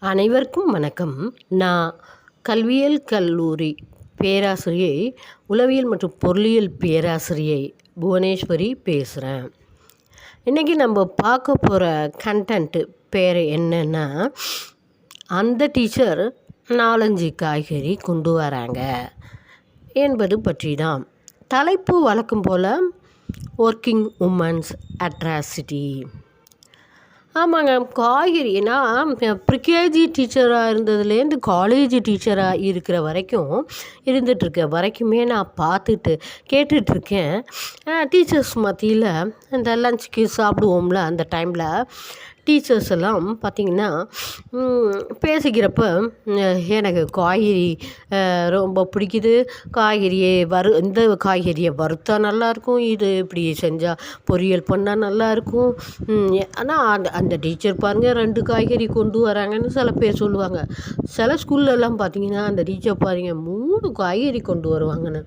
அனைவருக்கும் வணக்கம். நான் கல்வியியல் கல்லூரி பேராசிரியை, உளவியல் மற்றும் பொருளியல் பேராசிரியை புவனேஸ்வரி பேசுகிறேன். இன்றைக்கி நம்ம பார்க்க போகிற கண்டென்ட்டு பேர் என்னென்னா, அந்த டீச்சர் 4-5 காய்கறி கொண்டு வராங்க என்பது பற்றி தான். தலைப்பு வழக்கம் போல் ஒர்க்கிங் உமன்ஸ் அட்ராசிட்டி. ஆமாங்க, காய்கறி நான் ப்ரிகேஜி டீச்சராக இருந்ததுலேருந்து காலேஜ் டீச்சராக இருக்கிற வரைக்கும் இருந்துகிட்ருக்க வரைக்குமே நான் கேட்டுட்ருக்கேன். டீச்சர்ஸ் மத்தியில் இந்த லஞ்சுக்கு சாப்பிடுவோம்ல, அந்த டைமில் டீச்சர்ஸ் எல்லாம் பார்த்திங்கன்னா பேசிக்கிறப்ப எனக்கு காய்கறி ரொம்ப பிடிக்குது, காய்கறியை இந்த காய்கறியை வறுத்தா நல்லாயிருக்கும், இது இப்படி செஞ்சால் பொரியல் பண்ணால் நல்லாயிருக்கும். ஆனால் அந்த டீச்சர் பாருங்கள் 2 காய்கறி கொண்டு வராங்கன்னு சில பேர் சொல்லுவாங்க. சில ஸ்கூல்லலாம் பார்த்திங்கன்னா அந்த டீச்சர் பாருங்கள் 3 காய்கறி கொண்டு வருவாங்கன்னு.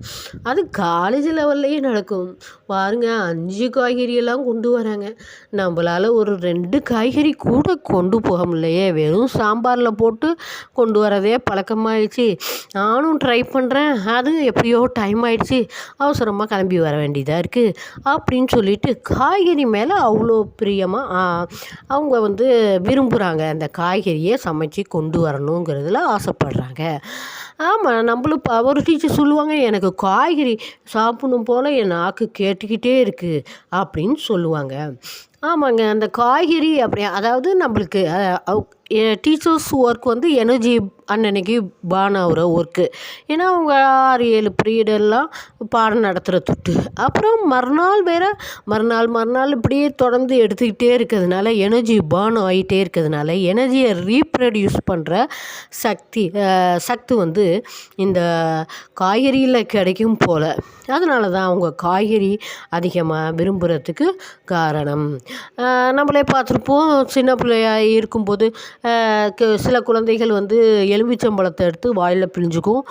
அது காலேஜ் லெவல்லையே நடக்கும் பாருங்கள். 5 காய்கறியெல்லாம் கொண்டு வராங்க. நம்மளால் ஒரு 2 காய்கறி கூட கொண்டு போக முடியலையே, வெறும் சாம்பாரில் போட்டு கொண்டு வரதே பழக்கமாகிடுச்சு. நானும் ட்ரை பண்ணுறேன், அது எப்படியோ டைம் ஆகிடுச்சு, அவசரமாக கிளம்பி வர வேண்டியதாக இருக்குது அப்படின்னு சொல்லிட்டு காய்கறி மேலே அவ்வளோ பிரியமாக அவங்க விரும்புகிறாங்க. அந்த காய்கறியை சமைச்சு கொண்டு வரணுங்கிறதுல ஆசைப்படுறாங்க. ஆமாம், நம்மளும் ஒரு டீச்சர் சொல்லுவாங்க, எனக்கு காய்கறி சாப்பிடணும் போல் என் நாக்கு கேட்டுக்கிட்டே இருக்குது அப்படின்னு சொல்லுவாங்க. ஆமாங்க, அந்த காய்கறி அப்படி அதாவது நம்மளுக்கு டீச்சர்ஸ் ஒர்க் எனர்ஜி அன்னன்னைக்கு பான் ஆகிற ஒர்க்கு. ஏன்னா அவங்க 6-7 பீரியடெல்லாம் பாடம் நடத்துகிற துட்டு, அப்புறம் மறுநாள் இப்படியே தொடர்ந்து எடுத்துக்கிட்டே இருக்கிறதுனால எனர்ஜி பான் ஆகிட்டே இருக்கிறதுனால எனர்ஜியை ரீப்ரொடியூஸ் பண்ணுற சக்தி இந்த காய்கறியில் கிடைக்கும் போல். அதனால தான் அவங்க காய்கறி அதிகமாக விரும்புகிறதுக்கு காரணம். நம்மளே பார்த்துருப்போம், சின்ன பிள்ளையாக இருக்கும்போது சில குழந்தைகள் எலுமிச்சம்பழத்தை எடுத்து வாயில் பிழிஞ்சுக்கும்.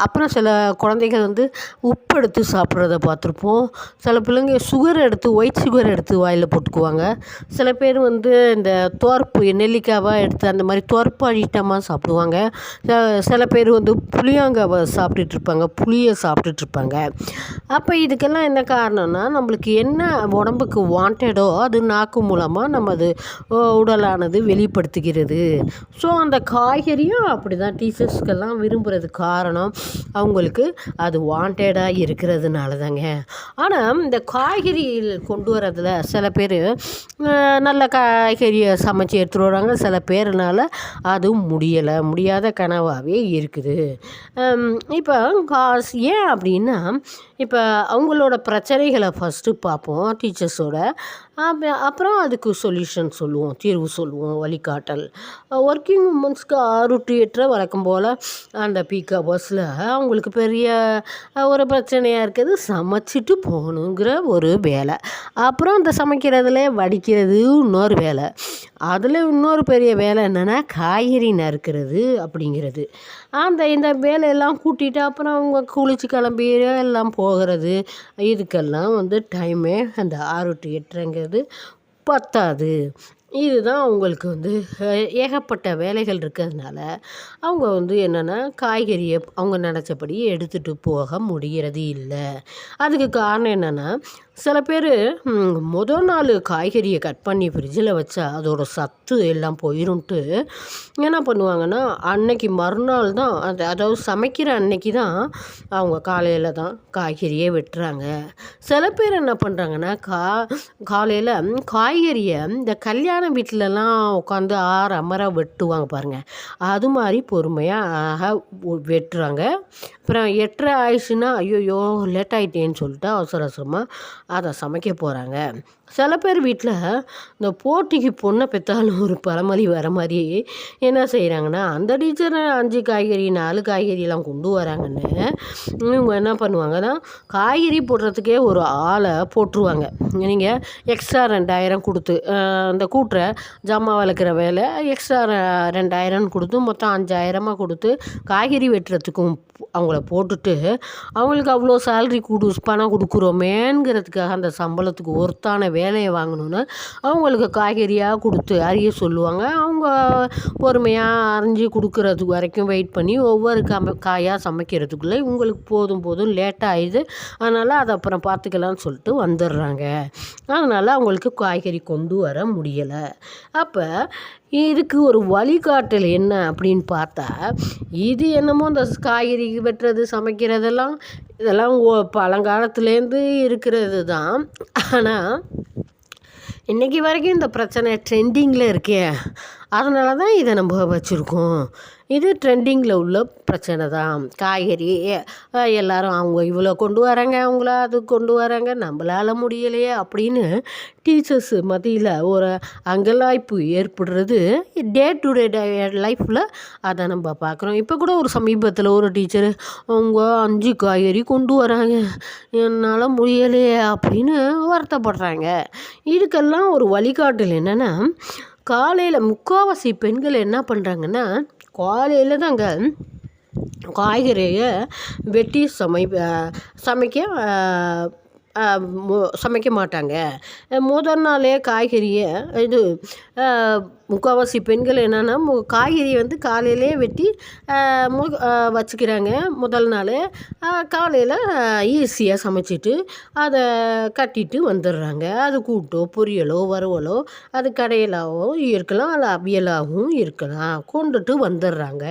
அப்புறம் சில குழந்தைகள் உப்பு எடுத்து சாப்பிட்றத பார்த்துருப்போம். சில பிள்ளைங்க ஒயிட் சுகர் எடுத்து வாயில் போட்டுக்குவாங்க. சில பேர் இந்த துவர்ப்பு நெல்லிக்காவாக எடுத்து அந்த மாதிரி துவர்ப்பு ஐட்டமாக சாப்பிடுவாங்க. சில பேர் புளியாங்காவை சாப்பிட்டுட்ருப்பாங்க, புளியை சாப்பிட்டுட்ருப்பாங்க. அப்போ இதுக்கெல்லாம் என்ன காரணம்னா, நம்மளுக்கு என்ன உடம்புக்கு வாண்டடோ அது நாக்கு மூலமாக நமது உடலானது வெளிப்படுத்துகிறது. ஸோ அந்த காய்கறியும் அப்படி தான் டீச்சர்ஸ்க்கெல்லாம் விரும்புகிறது காரணம் அவங்களுக்கு அது வாண்டடாக இருக்கிறதுனால தாங்க. ஆனால் இந்த காய்கறிகள் கொண்டு வரதில் சில பேர் நல்ல காய்கறியை சமைச்சு எடுத்துகிட்டு வராங்க, சில பேர்னால் அதுவும் முடியாத கனவாகவே இருக்குது. இப்போ ஏன் அப்படின்னா, இப்போ அவங்களோட பிரச்சனைகளை ஃபஸ்ட்டு பார்ப்போம் டீச்சர்ஸோட, அப்புறம் அதுக்கு சொல்யூஷன் சொல்லுவோம், தீர்வு சொல்லுவோம், வழிகாட்டல். ஒர்க்கிங் உமன்ஸ்க்கு 6 to 8 வழக்கம் போல் அந்த பீக் ஹவர்ஸில் அவங்களுக்கு பெரிய ஒரு பிரச்சனையாக இருக்குது சமைச்சிட்டு போகணுங்கிற ஒரு வேலை. அப்புறம் அந்த சமைக்கிறதுல வடிக்கிறது இன்னொரு வேலை. அதில் இன்னொரு பெரிய வேலை என்னென்னா காய்கறி நறுக்கிறது அப்படிங்கிறது. இந்த வேலையெல்லாம் கூட்டிகிட்டு அப்புறம் அவங்க குளிச்சு கிளம்பி எல்லாம் போகிறது, இதுக்கெல்லாம் டைமே அந்த 6 to 8ங்கிறது பத்தாது. இதுதான் அவங்களுக்கு ஏகப்பட்ட வேலைகள் இருக்கிறதுனால அவங்க என்னென்னா காய்கறியை அவங்க நினச்சபடி எடுத்துகிட்டு போக முடிகிறது இல்லை. அதுக்கு காரணம் என்னென்னா, சில பேர் முதல் நாள் காய்கறியை கட் பண்ணி ஃப்ரிட்ஜில் வச்சா அதோட சத்து எல்லாம் போயிடும்ட்டு என்ன பண்ணுவாங்கன்னா, அன்னைக்கு மறுநாள் தான் அதாவது சமைக்கிற அன்னைக்கு தான் அவங்க காலையில் தான் காய்கறியே வெட்டுறாங்க. சில பேர் என்ன பண்ணுறாங்கன்னா, காலையில் காய்கறியை இந்த கல்யாண வீட்டிலலாம் உட்காந்து அமர வெட்டுவாங்க பாருங்கள், அது மாதிரி பொறுமையாக வெட்டுறாங்க. அப்புறம் 8:30 ஆயிடுச்சுன்னா ஐயோ லேட் ஆகிட்டேன்னு சொல்லிட்டு அவசரமாக அதை சமைக்க போகிறாங்க. சில பேர் வீட்டில் இந்த போட்டிக்கு பொண்ணை பெற்றாலும் ஒரு பழமொழி வர மாதிரி என்ன செய்கிறாங்கன்னா, அந்த டீச்சர் 5 காய்கறி 4 காய்கறியெல்லாம் கொண்டு வராங்கன்னு இவங்க என்ன பண்ணுவாங்கன்னா, காய்கறி போடுறதுக்கே ஒரு ஆளை போட்டுருவாங்க. நீங்கள் எக்ஸ்ட்ரா 2000 கொடுத்து அந்த கூட்டுற ஜாமான் வளர்க்குற வேலை எக்ஸ்ட்ரா 2000 கொடுத்து மொத்தம் 5000 கொடுத்து காய்கறி வெட்டுறதுக்கும் அவங்கள போட்டுட்டு அவங்களுக்கு அவ்வளோ சேல்ரி பணம் கொடுக்குறோமேங்கிறதுக்காக அந்த சம்பளத்துக்கு ஒர்த்தான வேலையை வாங்கணுன்னு அவங்களுக்கு காய்கறியாக கொடுத்து அறிய சொல்லுவாங்க. அவங்க பொறுமையாக அரிஞ்சு கொடுக்குறது வரைக்கும் வெயிட் பண்ணி ஒவ்வொரு காயாக சமைக்கிறதுக்குள்ளே உங்களுக்கு போதும் லேட்டாக ஆயிடுது. அதனால் அதை அப்புறம் பார்த்துக்கலான்னு சொல்லிட்டு வந்துடுறாங்க. அதனால் அவங்களுக்கு காய்கறி கொண்டு வர முடியலை. அப்போ இதுக்கு ஒரு வழிகாட்டல் என்ன அப்படின்னு பார்த்தா, இது என்னமோ இந்த காய்கறி வெட்டுறது சமைக்கிறதெல்லாம் இதெல்லாம் பழங்காலத்துலேருந்து இருக்கிறது தான். ஆனால் இன்றைக்கி வரைக்கும் இந்த பிரச்சனை ட்ரெண்டிங்கில் இருக்கே, அதனால தான் இதை நம்ம வச்சுருக்கோம். இது ட்ரெண்டிங்கில் உள்ள பிரச்சனை தான். காய்கறி எல்லோரும் அவங்க இவ்வளோ கொண்டு வராங்க, அவங்கள அது கொண்டு வராங்க, நம்மளால் முடியலையே அப்படின்னு டீச்சர்ஸ் மத்தியில் ஒரு அங்கலாய்ப்பு ஏற்படுறது டே டு டே லைஃப்பில் அதை நம்ம பார்க்குறோம். இப்போ கூட ஒரு சமீபத்தில் ஒரு டீச்சர் அவங்க 5 காய்கறி கொண்டு வராங்க, என்னால் முடியலையே அப்படின்னு வருத்தப்படுறாங்க. இதுக்கெல்லாம் ஒரு வழிகாட்டல் என்னென்னா, காலையில் முக்கால்வாசி பெண்கள் என்ன பண்ணுறாங்கன்னா, காலையில் தாங்க காய்கறியை வெட்டி சமைக்க மாட்டாங்க. முதல் நாளே காய்கறியை முக்கால்வாசி பெண்கள் என்னென்னா காய்கறியை வந்து காலையிலே வெட்டி வச்சுக்கிறாங்க. முதல் நாள் காலையில் ஈஸியாக சமைச்சிட்டு அதை கட்டிட்டு வந்துடுறாங்க. அது கூட்டோ பொரியலோ வறுவலோ அது கடையிலாவோ இருக்கலாம், அல்ல அவியலாகவும் இருக்கலாம், கொண்டுட்டு வந்துடுறாங்க.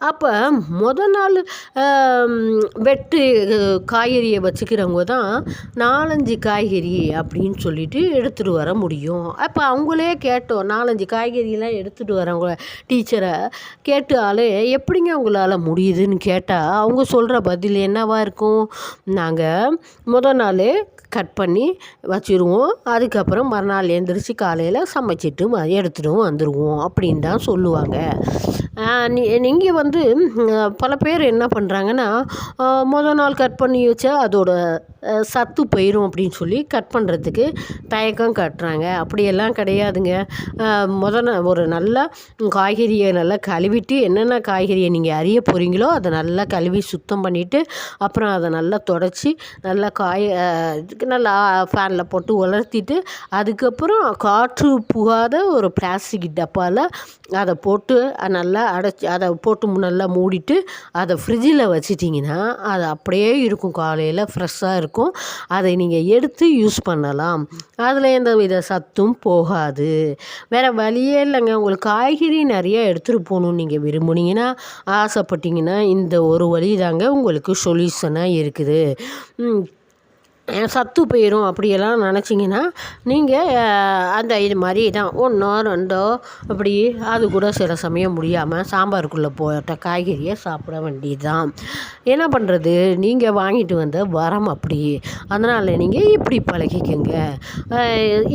அப்போ முதல் நாள் காய்கறியை வச்சுக்கிறவங்க தான் 4-5 காய்கறி அப்படின்னு சொல்லிட்டு எடுத்துகிட்டு வர முடியும். அப்போ அவங்களே கேட்டோம், 4-5 காய்கறியெல்லாம் எடுத்துகிட்டு வரவங்க டீச்சரை கேட்டாலே எப்படிங்க அவங்களால முடியுதுன்னு கேட்டால் அவங்க சொல்கிற பதில் என்னவா இருக்கும், நாங்கள் முதல் நாள் கட் பண்ணி வச்சுருவோம், அதுக்கப்புறம் மறுநாள் எழுந்திரிச்சு காலையில் சமைச்சிட்டு எடுத்துகிட்டும் வந்துடுவோம் அப்படின்னு தான் சொல்லுவாங்க. நீங்கள் வந்து பல பேர் என்ன பண்ணுறாங்கன்னா, முதல் நாள் கட் பண்ணி வச்சா அதோட சத்து போயிடும் அப்படின்னு சொல்லி கட் பண்ணுறதுக்கு தயக்கம் காட்டுறாங்க. அப்படியெல்லாம் கிடையாதுங்க. ஒரு நல்ல காய்கறியை நல்லா கழுவிட்டு, என்னென்ன காய்கறியை நீங்கள் அறிய போகிறீங்களோ அதை நல்லா கழுவி சுத்தம் பண்ணிவிட்டு, அப்புறம் அதை நல்லா தொடச்சி நல்லா நல்லா ஃபேனில் போட்டு உலர்த்திட்டு, அதுக்கப்புறம் காற்று புகாத ஒரு பிளாஸ்டிக் டப்பாவில் அதை போட்டு நல்லா அதை போட்டு நல்லா மூடிட்டு அதை ஃப்ரிட்ஜில் வச்சிட்டிங்கன்னா அது அப்படியே இருக்கும், காலையில் ஃப்ரெஷ்ஷாக இருக்கும். அதை நீங்கள் எடுத்து யூஸ் பண்ணலாம். அதில் எந்த வித சத்தும் போகாது. வேறு வழியே இல்லைங்க. உங்களுக்கு காய்கறி நிறைய எடுத்துகிட்டு போகணுன்னு நீங்கள் விரும்புனீங்கன்னா, ஆசைப்பட்டீங்கன்னா இந்த ஒரு வழி தாங்க உங்களுக்கு சொல்யூஷனாக இருக்குது. சத்து போயிடும் அப்படியெல்லாம் நினச்சிங்கன்னா நீங்கள் அந்த இது மாதிரி தான் 1 2 அப்படி அது கூட சில சமயம் முடியாமல் சாம்பாருக்குள்ளே போட்ட காய்கறியை சாப்பிட வேண்டியது தான். என்ன பண்ணுறது, நீங்கள் வாங்கிட்டு வந்த வரம் அப்படி, அதனால் நீங்கள் இப்படி பழகிக்கங்க.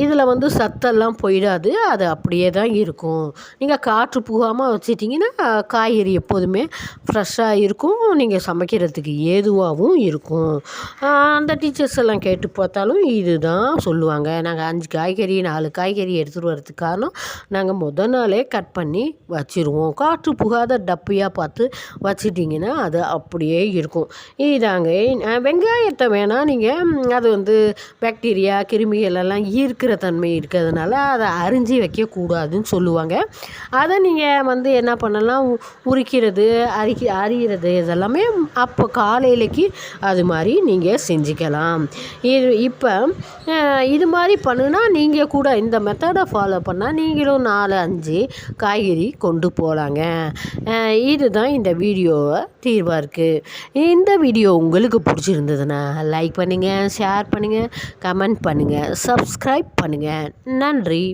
இதில் வந்து சத்தெல்லாம் போயிடாது, அது அப்படியே தான் இருக்கும். நீங்கள் காற்று புகாமல் வச்சிட்டிங்கன்னா காய்கறி எப்போதுமே ஃப்ரெஷ்ஷாக இருக்கும், நீங்கள் சமைக்கிறதுக்கு ஏதுவாகவும் இருக்கும். அந்த டீச்சர்ஸ் எல்லாம் கேட்டு பார்த்தாலும் இதுதான் சொல்லுவாங்க. நாங்கள் 5 காய்கறி 4 காய்கறி எடுத்துகிட்டு வரதுக்கு காரணம், நாங்கள் முதல் நாளே கட் பண்ணி வச்சுருவோம். காற்று புகாத டப்பியாக பார்த்து வச்சிட்டிங்கன்னா அது அப்படியே இருக்கும். இதாங்க. வெங்காயத்தை வேணால் நீங்கள் அது வந்து பாக்டீரியா கிருமிகள் எல்லாம் ஈர்க்கிற தன்மை இருக்கிறதுனால அதை அரிஞ்சு வைக்கக்கூடாதுன்னு சொல்லுவாங்க. அதை நீங்கள் வந்து என்ன பண்ணலாம், உரிக்கிறது அரிகிறது இதெல்லாமே அப்போ காலையிலக்கு அது மாதிரி நீங்கள் செஞ்சுக்கலாம். இப்போ இது மாதிரி பண்ணுனா நீங்கள் கூட இந்த மெத்தடை ஃபாலோ பண்ணால் நீங்களும் 4-5 காய்கறி கொண்டு போகலாங்க. இதுதான் இந்த வீடியோவை தீர்வாக இருக்குது. இந்த வீடியோ உங்களுக்கு பிடிச்சிருந்ததுன்னா லைக் பண்ணுங்கள், ஷேர் பண்ணுங்கள், கமெண்ட் பண்ணுங்கள், சப்ஸ்கிரைப் பண்ணுங்கள். நன்றி.